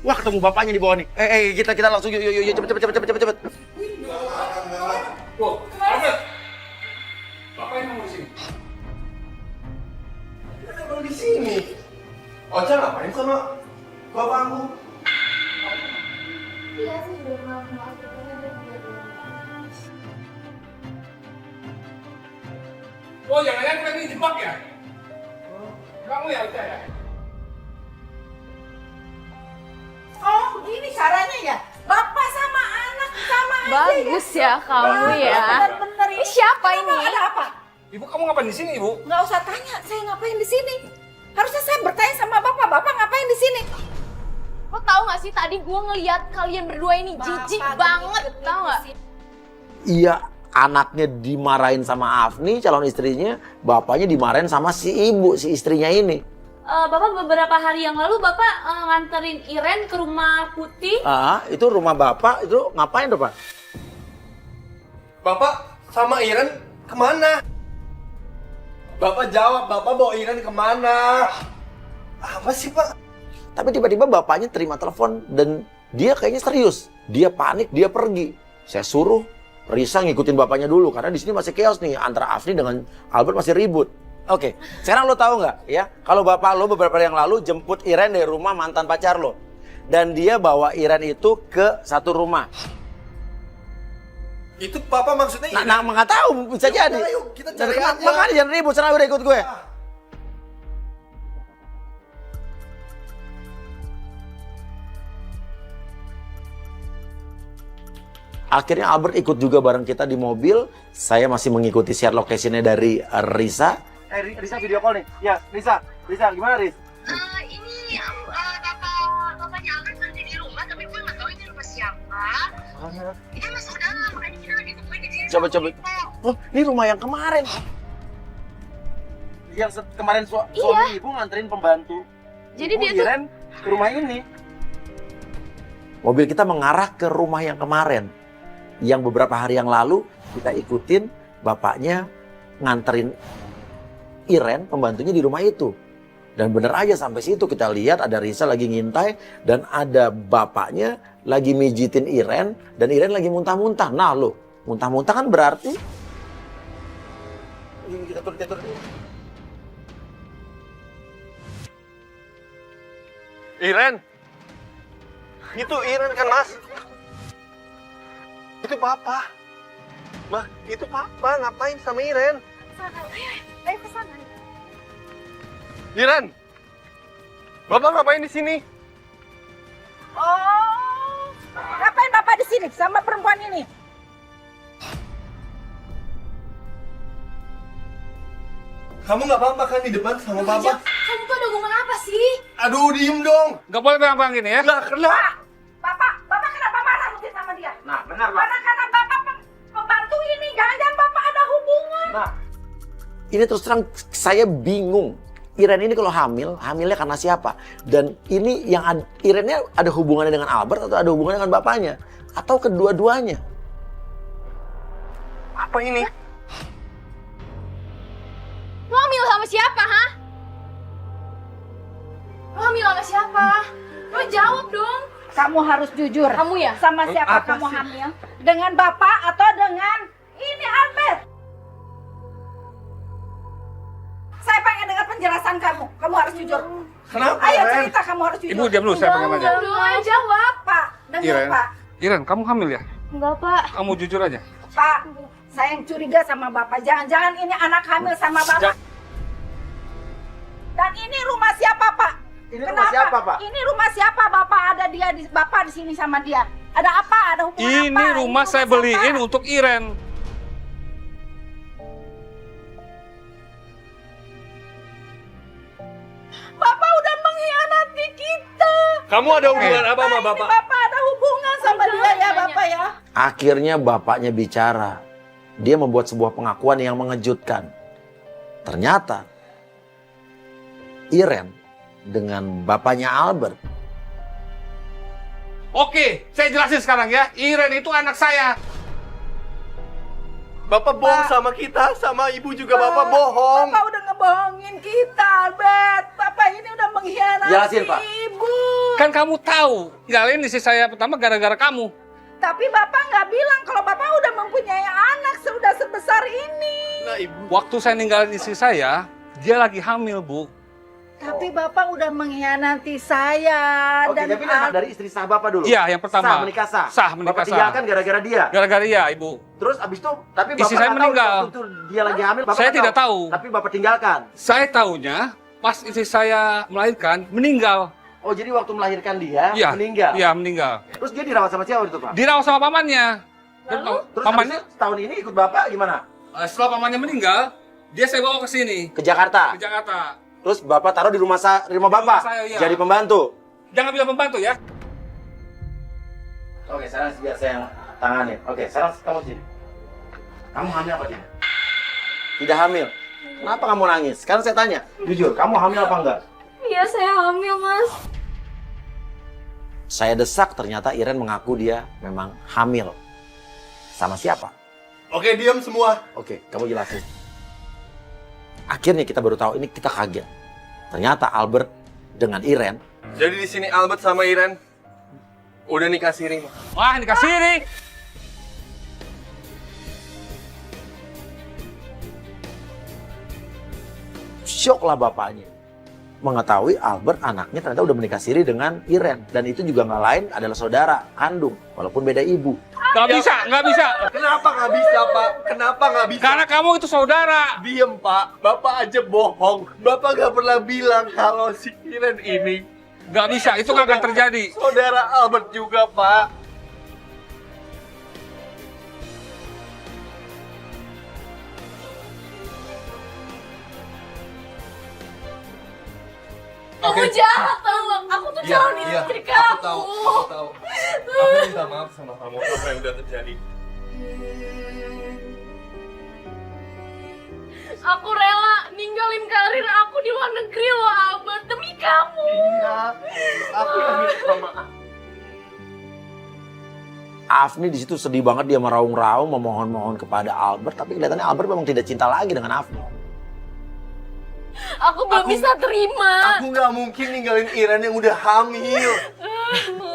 Wah, ketemu bapaknya di bawah nih. Kita langsung yuk, cepet. Loh, Albert. Bapak yang mau di sini? Kita baru di sini. Ocha ngapain sama bapakmu? Iya sih, udah mau. Oh, jangan-jangan kalian ini jebak ya? Kamu ya, Ocha ya? Oh, begini caranya ya? Bapak sama anak sama aja Bagus ya kamu ya. Bener-bener Ini siapa ini? Ada apa? Ibu, kamu ngapain di sini, Ibu? Nggak usah tanya, saya ngapain di sini? Harusnya saya bertanya sama bapak, bapak ngapain di sini? Lo tau gak sih tadi gue ngeliat kalian berdua ini jijik banget, tau gak? Iya, anaknya dimarahin sama Afni, calon istrinya, bapaknya dimarahin sama si ibu, si istrinya ini. Bapak beberapa hari yang lalu Bapak nganterin Iren ke rumah Putih. Itu rumah bapak, itu ngapain tuh, Pak? Bapak sama Iren kemana? Bapak jawab, Bapak bawa Iren kemana? Apa sih, Pak? Tapi tiba-tiba bapaknya terima telepon dan dia kayaknya serius. Dia panik, dia pergi. Saya suruh Risa ngikutin bapaknya dulu karena di sini masih chaos nih antara Afni dengan Albert masih ribut. Oke, sekarang lo tahu nggak ya kalau bapak lo beberapa hari yang lalu jemput Iren dari rumah mantan pacar lo dan dia bawa Iren itu ke satu rumah. Itu Papa maksudnya Iren? Nah, nggak tahu bisa jadi. Yuk, kita cari aja. Makanya jangan ribut, sekarang udah ikut gue. Akhirnya Albert ikut juga bareng kita di mobil. Saya masih mengikuti share location-nya dari Risa. Risa video call nih. Ya, Risa gimana, Riz? Ini bapaknya Albert masih di rumah, tapi gue nggak tahu ini rumah siapa. Dia masuk dalam, makanya kita lagi tungguin di sini. Coba. Oh, ini rumah yang kemarin. Yang kemarin suami ibu nganterin pembantu. Jadi Ibu dia tuh Iren ke rumah ini. Mobil kita mengarah ke rumah yang kemarin. Yang beberapa hari yang lalu kita ikutin bapaknya nganterin Iren, pembantunya di rumah itu. Dan bener aja sampai situ kita lihat ada Risa lagi ngintai dan ada bapaknya lagi mijitin Iren dan Iren lagi muntah-muntah. Nah lo, muntah-muntah kan berarti kita turun. Iren? Itu Iren kan, Mas? Itu Papa. Mah, itu Papa ngapain sama Iren? ayo ke sana. Iren! Bapak ngapain di sini? Oh, ngapain bapak di sini sama perempuan ini? Kamu nggak apa-apa kan di depan sama Papa? Kamu tuh ada hubungan apa sih? Aduh, diem dong! Nggak boleh pegang gini ya? Nggak kena! Bapak kenapa marah mungkin sama dia? Nah, benar, Pak. Karena bapak pembantu ini, jangan-jangan bapak ada hubungan. Nah, ini terus terang saya bingung. Iren ini kalau hamilnya karena siapa? Dan ini yang Irennya ada hubungannya dengan Albert atau ada hubungannya dengan bapaknya? Atau kedua-duanya? Apa ini? Lo hamil sama siapa, ha? Lo hamil sama siapa? Lo jawab dong. Kamu harus jujur. Kamu ya? Sama siapa Apa kamu sih? hamil? Dengan bapak atau dengan ini Albert? Saya pengen dengar penjelasan kamu. Kamu harus jujur. Kenapa, Ayo Ren? cerita, kamu harus jujur. Ibu, diam dulu, saya pengen aja. Lo ayo jawab. Pak, dengar Iren, Pak. Iren, kamu hamil ya? Enggak, Pak. Kamu jujur aja. Pak, saya yang curiga sama bapak. Jangan-jangan ini anak hamil sama bapak. Dan ini rumah siapa, Pak? Ini rumah siapa, Pak? Ini rumah siapa? Bapak ada bapak di sini sama dia. Ada apa? Ada hubungan apa? Ini rumah saya siapa? beliin untuk Iren. Bapak udah mengkhianati kita. Kamu ada hubungan apa sama Ini Bapak? Bapak ada hubungan sama dia ya, Bapak ya. Akhirnya bapaknya bicara. Dia membuat sebuah pengakuan yang mengejutkan. Ternyata Iren dengan bapaknya Albert. Oke, saya jelasin sekarang ya. Iren itu anak saya. Bapak bohong sama kita, sama ibu juga Bapak bohong. Bapak udah ngebohongin kita, Albert. Bapak ini udah mengkhianati Jelasin, Pak. ibu. Kan kamu tahu, ninggalin istri saya pertama gara-gara kamu. Tapi Bapak nggak bilang kalau Bapak udah mempunyai anak sudah sebesar ini. Nah, Ibu. Waktu saya ninggalin istri saya, dia lagi hamil, Bu. Tapi Bapak udah mengkhianati saya. Oke, dan tapi anak dari istri sah Bapak dulu. Iya, yang pertama. Sah, menikah sah. Sah, menikah Bapak sah. tinggalkan gara-gara dia. Gara-gara iya, Ibu. Terus abis itu, tapi Bapak Istri saya nggak tahu meninggal. waktu itu dia lagi hamil. Bapak Saya nggak tidak tahu. Tapi Bapak tinggalkan. Saya taunya pas istri saya melahirkan, meninggal. Oh, jadi waktu melahirkan dia, Iya, meninggal. Iya, meninggal. Terus dia dirawat sama siapa itu, Pak? Dirawat sama pamannya. Dan Terus pamannya, abis itu, tahun ini ikut Bapak gimana? setelah pamannya meninggal, dia saya bawa ke sini, Ke Jakarta. ke Jakarta. Terus Bapak taruh di rumah Bapak. saya, iya. Jadi pembantu. Jangan bilang pembantu ya. Oke, sekarang biar saya yang tangani. Oke, sekarang kamu sini. Kamu hamil apa tidak? Tidak hamil. Kenapa kamu nangis? Sekarang saya tanya, jujur, kamu hamil apa enggak? Iya, saya hamil, Mas. Saya desak, ternyata Iren mengaku dia memang hamil. Sama siapa? Oke, diam semua. Oke, kamu jelasin. Akhirnya kita baru tahu, ini kita kaget. Ternyata Albert dengan Iren. Jadi di sini Albert sama Iren udah nikah siri. Wah, ini kasih nih. Syok lah bapaknya. Mengetahui Albert anaknya ternyata udah menikah siri dengan Iren. Dan itu juga nggak lain adalah saudara kandung, walaupun beda ibu. Nggak bisa, nggak bisa. Kenapa nggak bisa, Pak? Kenapa nggak bisa? Karena kamu itu saudara. Diem, Pak. Bapak aja bohong. Bapak nggak pernah bilang kalau si Iren ini Nggak bisa, itu nggak akan terjadi. saudara Albert juga, Pak. Kamu jahat, tau nggak? Aku tuh calon istri kamu. Aku tahu. Aku minta maaf sama kamu apa yang udah terjadi. Aku rela ninggalin karir aku di luar negeri loh, Albert, demi kamu. Iya, aku yang minta maaf. Afni di situ sedih banget, dia meraung-raung memohon-mohon kepada Albert, tapi kelihatannya Albert memang tidak cinta lagi dengan Afni. Aku belum bisa terima. Aku nggak mungkin ninggalin Iren yang udah hamil.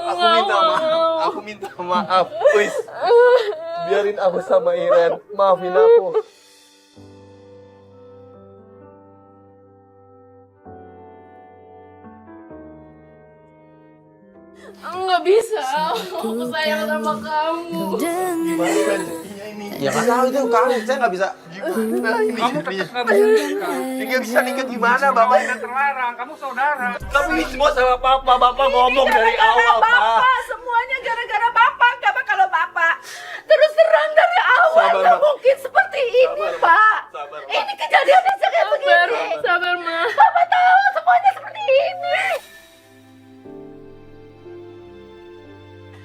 Aku minta maaf. Aku minta maaf. Please. Biarin aku sama Iren. Maafin aku. Nggak bisa. Aku sayang sama kamu. Gimana rezekinya ini? Ya nggak tahu itu kamu, saya nggak bisa. Gimana ini? Kamu tetap nggak bisa nikah. Nggak bisa nikah gimana, Bapak? Tidak terlarang, kamu saudara. Tapi ini semua salah Papa. Bapak ngomong dari awal, Pak. Bapak, semuanya gara-gara Bapak. Coba kalau Bapak terus terang dari awal Sabar, nggak Mak. mungkin seperti ini, Pak. Sabar, Mak. Ini kejadiannya kayak begini. Sabar, Ma. Bapak tahu semuanya seperti ini.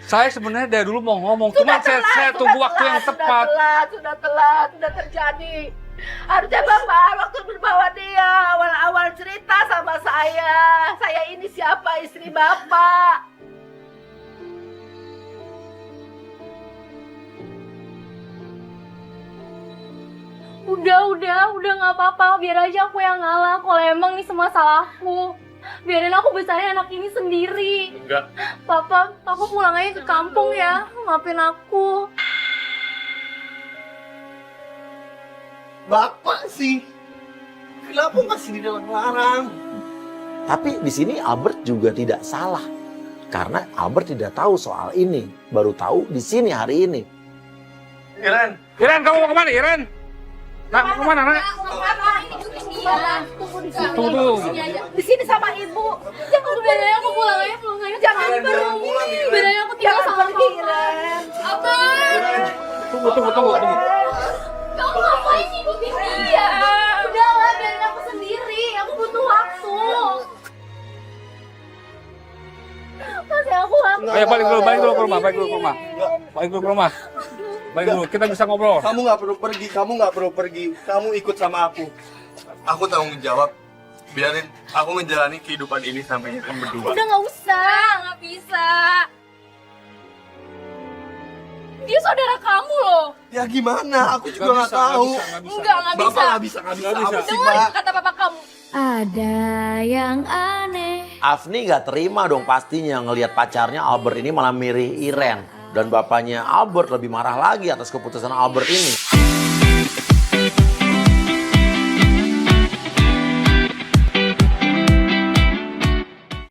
Saya sebenarnya dari dulu mau ngomong, cuma saya tunggu waktu yang tepat. Sudah telat, sudah terjadi. Harusnya Bapak waktu berbawa dia awal-awal cerita sama saya. Saya ini siapa, istri Bapak. Udah nggak apa-apa. Biar aja aku yang ngalah. Kalau emang ini semua salahku, biarin aku besarin anak ini sendiri. Enggak. Papa pulang aja ke kampung ya. Maafin aku. Bapak sih. Kenapa masih dilarang? Tapi di sini Albert juga tidak salah. Karena Albert tidak tahu soal ini. Baru tahu di sini hari ini. Iren. Iren, kamu mau kemana, Iren? Nak, mau kemana, Nak? Tunggu di sini. Tunggu. Di sini sama ibu. Jangan biarin aku pulang aja. Jangan Iren, jangan pergi. pulang, Iren. Biarin aku tinggal Jangan sama pergi, Papa. Ren. Abang, Tunggu. kamu ngapain ngikutin dia? Udahlah, biarin aku sendiri. Aku butuh waktu. Masih aku Ayo balik dulu ke rumah. Balik dulu ke rumah. Kita bisa ngobrol. Kamu nggak perlu pergi. Kamu ikut sama aku. Aku tanggung jawab. Biarin aku menjalani kehidupan ini sampai kita berdua. Udah nggak usah, nggak bisa. Dia saudara kamu loh. Ya gimana? Aku juga nggak tahu. Enggak Bapak bisa. nggak bisa. Apa sih, Dengerin Mbak? kata papa kamu. Ada yang aneh. Afni nggak terima dong pastinya ngelihat pacarnya Albert ini malah mirih Iren. Dan bapaknya Albert lebih marah lagi atas keputusan Albert ini.